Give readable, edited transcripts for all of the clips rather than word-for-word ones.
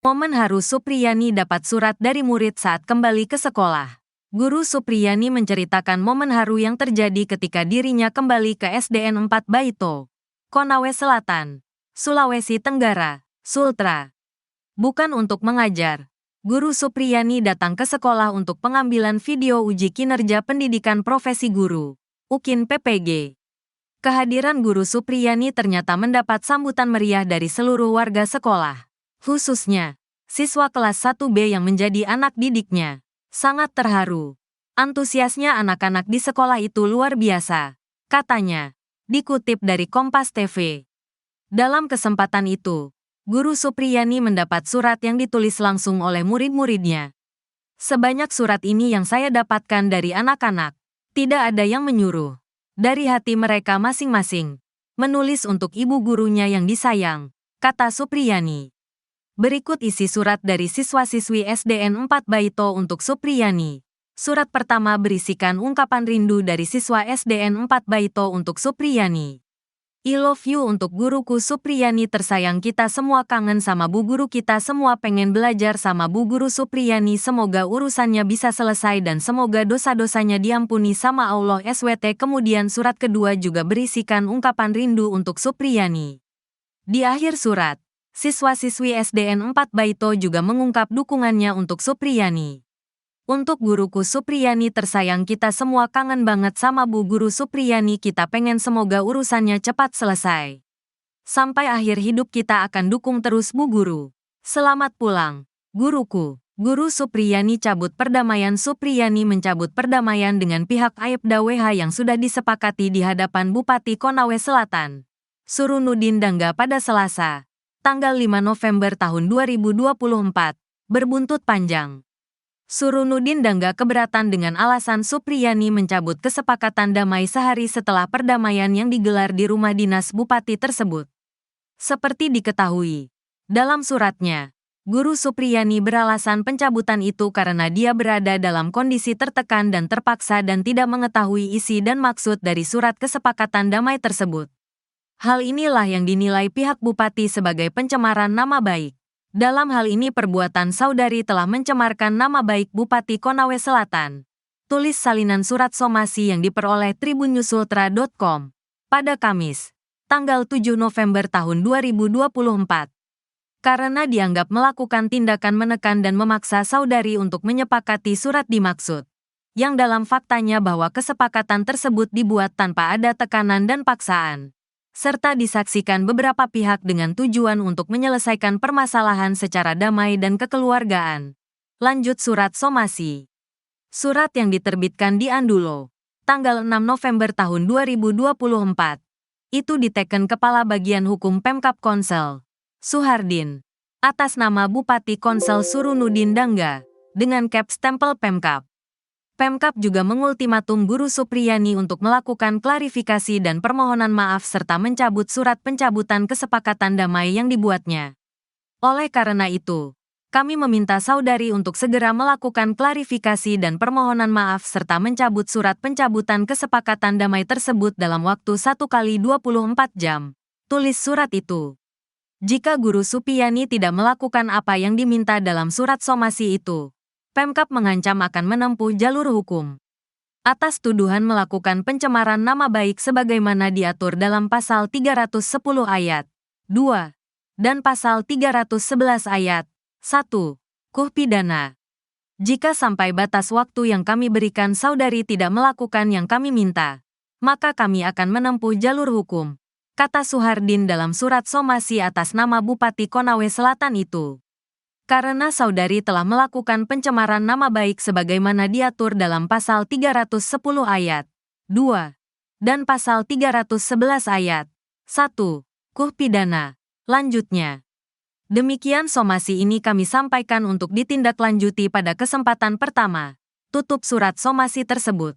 Momen haru Supriyani dapat surat dari murid saat kembali ke sekolah. Guru Supriyani menceritakan momen haru yang terjadi ketika dirinya kembali ke SDN 4 Baito, Konawe Selatan, Sulawesi Tenggara, Sultra. Bukan untuk mengajar. Guru Supriyani datang ke sekolah untuk pengambilan video uji kinerja pendidikan profesi guru, UKIN PPG. Kehadiran Guru Supriyani ternyata mendapat sambutan meriah dari seluruh warga sekolah. Khususnya, siswa kelas 1B yang menjadi anak didiknya. Sangat terharu. Antusiasnya anak-anak di sekolah itu luar biasa, katanya. Dikutip dari Kompas TV. Dalam kesempatan itu, Guru Supriyani mendapat surat yang ditulis langsung oleh murid-muridnya. Sebanyak surat ini yang saya dapatkan dari anak-anak. Tidak ada yang menyuruh. Dari hati mereka masing-masing. Menulis untuk ibu gurunya yang disayang, kata Supriyani. Berikut isi surat dari siswa-siswi SDN 4 Baito untuk Supriyani. Surat pertama berisikan ungkapan rindu dari siswa SDN 4 Baito untuk Supriyani. I love you untuk guruku Supriyani tersayang, kita semua kangen sama bu guru, kita semua pengen belajar sama bu guru Supriyani, semoga urusannya bisa selesai dan semoga dosa-dosanya diampuni sama Allah SWT. Kemudian surat kedua juga berisikan ungkapan rindu untuk Supriyani. Di akhir surat, siswa-siswi SDN 4 Baito juga mengungkap dukungannya untuk Supriyani. Untuk guruku Supriyani tersayang, kita semua kangen banget sama bu guru Supriyani, kita pengen semoga urusannya cepat selesai. Sampai akhir hidup kita akan dukung terus bu guru. Selamat pulang, guruku. Guru Supriyani cabut perdamaian. Supriyani mencabut perdamaian dengan pihak Aibda WH yang sudah disepakati di hadapan Bupati Konawe Selatan, Surunudin Dangga pada Selasa, tanggal 5 November tahun 2024, berbuntut panjang. Surunudin Dangga keberatan dengan alasan Supriyani mencabut kesepakatan damai sehari setelah perdamaian yang digelar di rumah dinas bupati tersebut. Seperti diketahui, dalam suratnya, Guru Supriyani beralasan pencabutan itu karena dia berada dalam kondisi tertekan dan terpaksa dan tidak mengetahui isi dan maksud dari surat kesepakatan damai tersebut. Hal inilah yang dinilai pihak bupati sebagai pencemaran nama baik. Dalam hal ini perbuatan saudari telah mencemarkan nama baik Bupati Konawe Selatan. Tulis salinan surat somasi yang diperoleh tribunnews.ultra.com pada Kamis, tanggal 7 November tahun 2024. Karena dianggap melakukan tindakan menekan dan memaksa saudari untuk menyepakati surat dimaksud. Yang dalam faktanya bahwa kesepakatan tersebut dibuat tanpa ada tekanan dan paksaan, serta disaksikan beberapa pihak dengan tujuan untuk menyelesaikan permasalahan secara damai dan kekeluargaan. Lanjut surat somasi. Surat yang diterbitkan di Andulo, tanggal 6 November tahun 2024. Itu diteken Kepala Bagian Hukum Pemkab Konsel, Suhardin, atas nama Bupati Konsel Surunudin Dangga, dengan cap stempel Pemkab. Pemkab juga mengultimatum Guru Supriyani untuk melakukan klarifikasi dan permohonan maaf serta mencabut surat pencabutan kesepakatan damai yang dibuatnya. Oleh karena itu, kami meminta saudari untuk segera melakukan klarifikasi dan permohonan maaf serta mencabut surat pencabutan kesepakatan damai tersebut dalam waktu 1x24 jam. Tulis surat itu. Jika Guru Supriyani tidak melakukan apa yang diminta dalam surat somasi itu, Pemkab mengancam akan menempuh jalur hukum. Atas tuduhan melakukan pencemaran nama baik sebagaimana diatur dalam Pasal 310 Ayat 2 dan Pasal 311 Ayat 1 KUH Pidana. Jika sampai batas waktu yang kami berikan saudari tidak melakukan yang kami minta, maka kami akan menempuh jalur hukum, kata Suhardin dalam surat somasi atas nama Bupati Konawe Selatan itu. Karena saudari telah melakukan pencemaran nama baik sebagaimana diatur dalam Pasal 310 Ayat 2 dan Pasal 311 Ayat 1 KUH Pidana. Lanjutnya, demikian somasi ini kami sampaikan untuk ditindaklanjuti pada kesempatan pertama. Tutup surat somasi tersebut.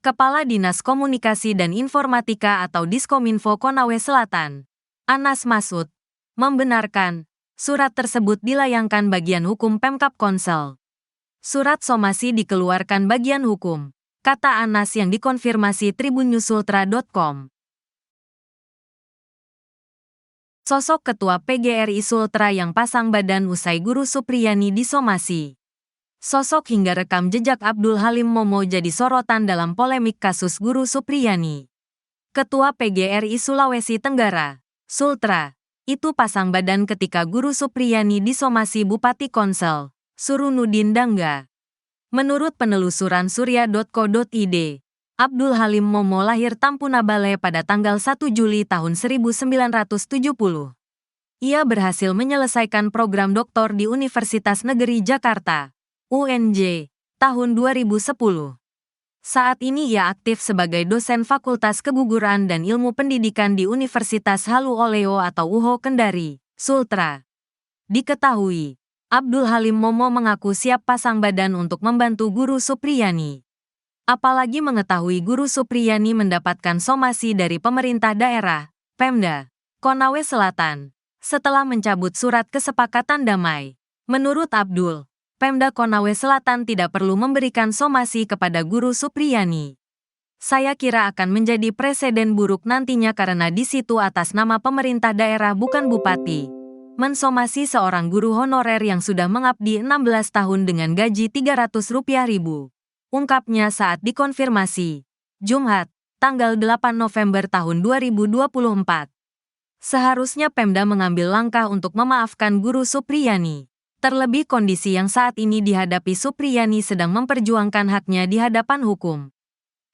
Kepala Dinas Komunikasi dan Informatika atau Diskominfo Konawe Selatan, Anas Masud, membenarkan surat tersebut dilayangkan Bagian Hukum Pemkab Konsel. Surat somasi dikeluarkan Bagian Hukum, kata Anas yang dikonfirmasi tribunnews.ultra.com. Sosok Ketua PGRI Sultra yang pasang badan usai Guru Supriyani disomasi. Sosok hingga rekam jejak Abdul Halim Momo jadi sorotan dalam polemik kasus Guru Supriyani. Ketua PGRI Sulawesi Tenggara, Sultra, itu pasang badan ketika Guru Supriyani disomasi Bupati Konsel, Surunudin Dangga. Menurut penelusuran surya.co.id, Abdul Halim Momo lahir Tampunabale pada tanggal 1 Juli tahun 1970. Ia berhasil menyelesaikan program doktor di Universitas Negeri Jakarta, UNJ, tahun 2010. Saat ini ia aktif sebagai dosen Fakultas Keguguran dan Ilmu Pendidikan di Universitas Halu Oleo atau UHO Kendari, Sultra. Diketahui, Abdul Halim Momo mengaku siap pasang badan untuk membantu Guru Supriyani. Apalagi mengetahui Guru Supriyani mendapatkan somasi dari pemerintah daerah, Pemda, Konawe Selatan, setelah mencabut surat kesepakatan damai. Menurut Abdul, Pemda Konawe Selatan tidak perlu memberikan somasi kepada Guru Supriyani. Saya kira akan menjadi presiden buruk nantinya karena di situ atas nama pemerintah daerah bukan bupati. Mensomasi seorang guru honorer yang sudah mengabdi 16 tahun dengan gaji Rp300.000. Ungkapnya saat dikonfirmasi, Jumat, tanggal 8 November tahun 2024. Seharusnya Pemda mengambil langkah untuk memaafkan Guru Supriyani. Terlebih kondisi yang saat ini dihadapi Supriyani sedang memperjuangkan haknya di hadapan hukum.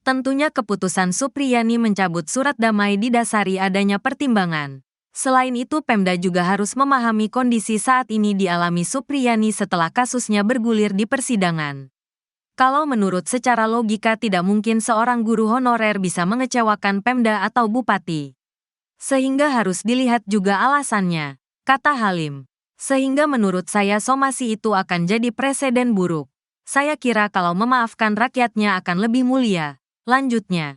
Tentunya keputusan Supriyani mencabut surat damai didasari adanya pertimbangan. Selain itu Pemda juga harus memahami kondisi saat ini dialami Supriyani setelah kasusnya bergulir di persidangan. Kalau menurut secara logika tidak mungkin seorang guru honorer bisa mengecewakan Pemda atau bupati. Sehingga harus dilihat juga alasannya, kata Halim. Sehingga menurut saya somasi itu akan jadi presiden buruk. Saya kira kalau memaafkan rakyatnya akan lebih mulia. Lanjutnya,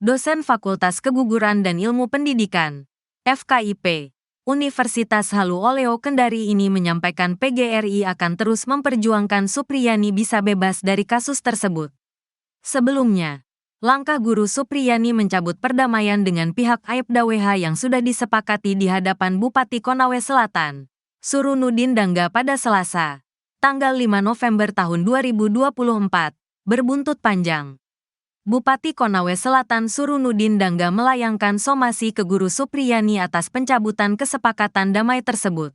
dosen Fakultas Keguguran dan Ilmu Pendidikan, FKIP, Universitas Halu Oleo Kendari ini menyampaikan PGRI akan terus memperjuangkan Supriyani bisa bebas dari kasus tersebut. Sebelumnya, langkah Guru Supriyani mencabut perdamaian dengan pihak Aibda WH yang sudah disepakati di hadapan Bupati Konawe Selatan, Surunudin Dangga pada Selasa, tanggal 5 November tahun 2024, berbuntut panjang. Bupati Konawe Selatan Surunudin Dangga melayangkan somasi ke Guru Supriyani atas pencabutan kesepakatan damai tersebut.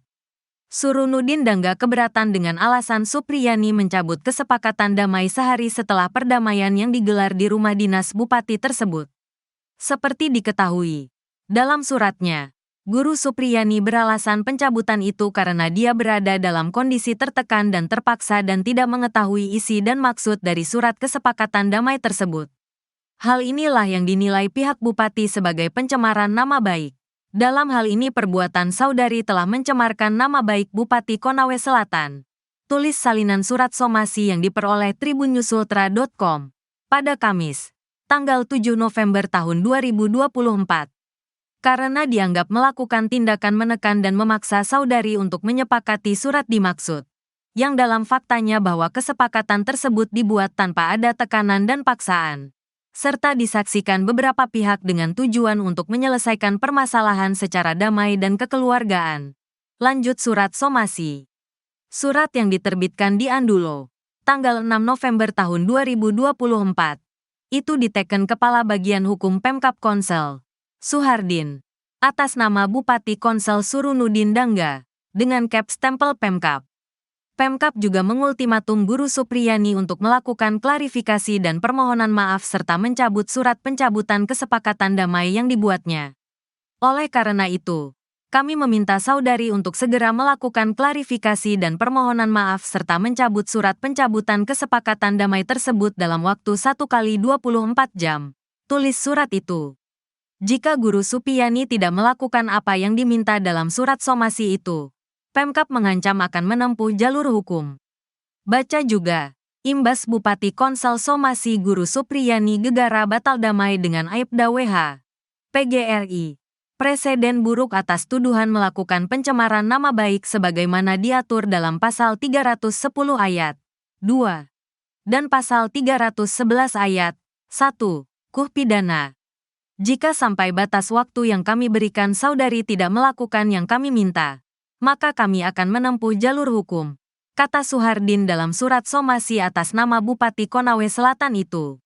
Surunudin Dangga keberatan dengan alasan Supriyani mencabut kesepakatan damai sehari setelah perdamaian yang digelar di rumah dinas Bupati tersebut. Seperti diketahui, dalam suratnya, Guru Supriyani beralasan pencabutan itu karena dia berada dalam kondisi tertekan dan terpaksa dan tidak mengetahui isi dan maksud dari surat kesepakatan damai tersebut. Hal inilah yang dinilai pihak Bupati sebagai pencemaran nama baik. Dalam hal ini perbuatan saudari telah mencemarkan nama baik Bupati Konawe Selatan. Tulis salinan surat somasi yang diperoleh tribunnyusultra.com pada Kamis, tanggal 7 November tahun 2024. Karena dianggap melakukan tindakan menekan dan memaksa saudari untuk menyepakati surat dimaksud. Yang dalam faktanya bahwa kesepakatan tersebut dibuat tanpa ada tekanan dan paksaan. Serta disaksikan beberapa pihak dengan tujuan untuk menyelesaikan permasalahan secara damai dan kekeluargaan. Lanjut surat somasi. Surat yang diterbitkan di Andulo, tanggal 6 November tahun 2024. Itu diteken Kepala Bagian Hukum Pemkab Konsel, Suhardin, atas nama Bupati Konsel Surunudin Dangga, dengan cap stempel Pemkab. Pemkab juga mengultimatum Guru Supriyani untuk melakukan klarifikasi dan permohonan maaf serta mencabut surat pencabutan kesepakatan damai yang dibuatnya. Oleh karena itu, kami meminta saudari untuk segera melakukan klarifikasi dan permohonan maaf serta mencabut surat pencabutan kesepakatan damai tersebut dalam waktu 1 kali 24 jam. Tulis surat itu. Jika Guru Supriyani tidak melakukan apa yang diminta dalam surat somasi itu, Pemkab mengancam akan menempuh jalur hukum. Baca juga, imbas Bupati Konsel somasi Guru Supriyani gegara batal damai dengan Aibda WH. PGRI, presiden buruk atas tuduhan melakukan pencemaran nama baik sebagaimana diatur dalam Pasal 310 Ayat 2 dan Pasal 311 Ayat 1 KUH Pidana. Jika sampai batas waktu yang kami berikan saudari tidak melakukan yang kami minta, maka kami akan menempuh jalur hukum, kata Suhardin dalam surat somasi atas nama Bupati Konawe Selatan itu.